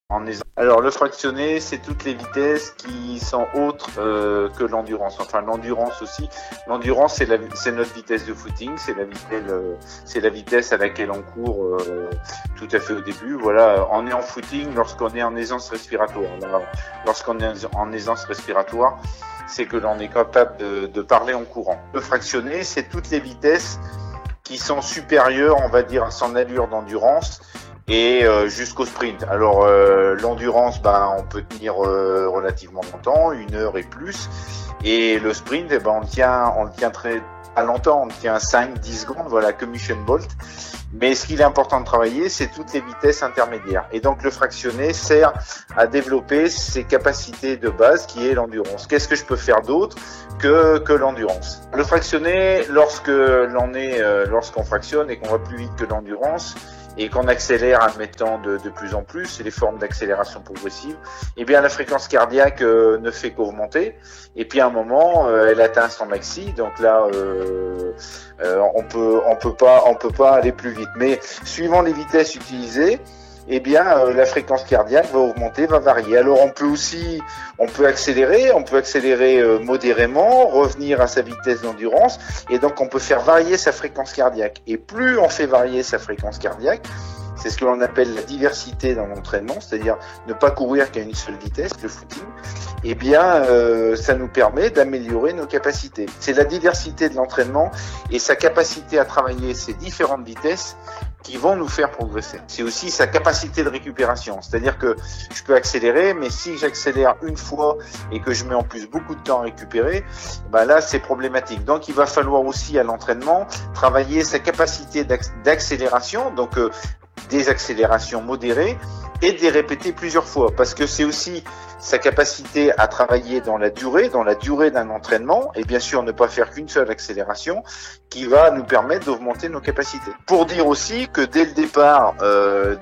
Alors le fractionné, c'est toutes les vitesses qui sont autres que l'endurance. Enfin l'endurance aussi. L'endurance c'est notre vitesse de footing, c'est la vitesse à laquelle on court tout à fait au début. Voilà, on est en footing lorsqu'on est en aisance respiratoire. Là, lorsqu'on est en aisance respiratoire, c'est que l'on est capable de parler en courant. Le fractionné, c'est toutes les vitesses qui sont supérieures, on va dire, à son allure d'endurance. Et jusqu'au sprint. Alors l'endurance, on peut tenir relativement longtemps, 1 heure et plus. Et le sprint, on le tient très pas longtemps, on le tient 5-10 secondes, voilà, comme Usain Bolt. Mais ce qu'il est important de travailler, c'est toutes les vitesses intermédiaires. Et donc le fractionné sert à développer ses capacités de base, qui est l'endurance. Qu'est-ce que je peux faire d'autre que l'endurance? Le fractionné, lorsqu'on fractionne et qu'on va plus vite que l'endurance, et qu'on accélère admettant de plus en plus, c'est les formes d'accélération progressive, eh bien la fréquence cardiaque ne fait qu'augmenter, et puis à un moment elle atteint son maxi, donc là on peut pas aller plus vite. Mais suivant les vitesses utilisées, eh bien la fréquence cardiaque va augmenter, va varier. Alors on peut accélérer modérément, revenir à sa vitesse d'endurance, et donc on peut faire varier sa fréquence cardiaque. Et plus on fait varier sa fréquence cardiaque, c'est ce que l'on appelle la diversité dans l'entraînement, c'est-à-dire ne pas courir qu'à une seule vitesse, le footing, eh bien ça nous permet d'améliorer nos capacités. C'est la diversité de l'entraînement et sa capacité à travailler ces différentes vitesses qui vont nous faire progresser. C'est aussi sa capacité de récupération, c'est-à-dire que je peux accélérer, mais si j'accélère une fois et que je mets en plus beaucoup de temps à récupérer, là c'est problématique. Donc il va falloir aussi à l'entraînement travailler sa capacité d'accélération, donc des accélérations modérées, et de les répéter plusieurs fois, parce que c'est aussi sa capacité à travailler dans la durée d'un entraînement, et bien sûr ne pas faire qu'une seule accélération, qui va nous permettre d'augmenter nos capacités. Pour dire aussi que dès le départ,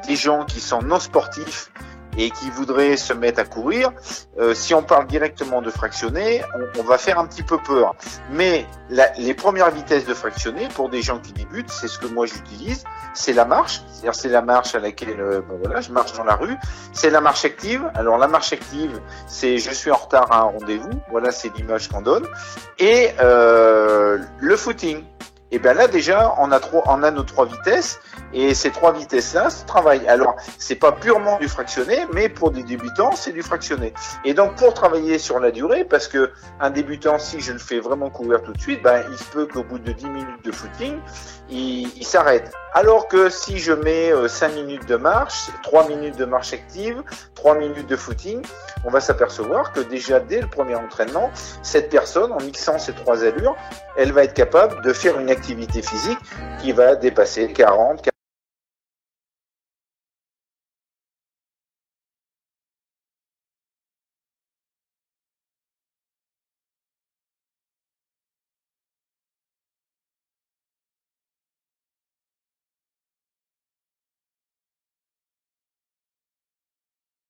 des gens qui sont non sportifs et qui voudraient se mettre à courir, si on parle directement de fractionné, on va faire un petit peu peur. Mais les premières vitesses de fractionné, pour des gens qui débutent, c'est ce que moi j'utilise, c'est la marche. C'est-à-dire c'est la marche à laquelle je marche dans la rue. C'est la marche active. Alors la marche active, c'est je suis en retard à un rendez-vous. Voilà, c'est l'image qu'on donne. Et le footing. Et bien là déjà on a nos 3 vitesses, et ces 3 vitesses-là se travaillent. Alors c'est pas purement du fractionné, mais pour des débutants c'est du fractionné. Et donc pour travailler sur la durée, parce que un débutant, si je le fais vraiment courir tout de suite, il se peut qu'au bout de 10 minutes de footing, il s'arrête. Alors que si je mets 5 minutes de marche, 3 minutes de marche active, 3 minutes de footing, on va s'apercevoir que déjà dès le premier entraînement, cette personne, en mixant ces 3 allures, elle va être capable de faire une activité physique qui va dépasser 40,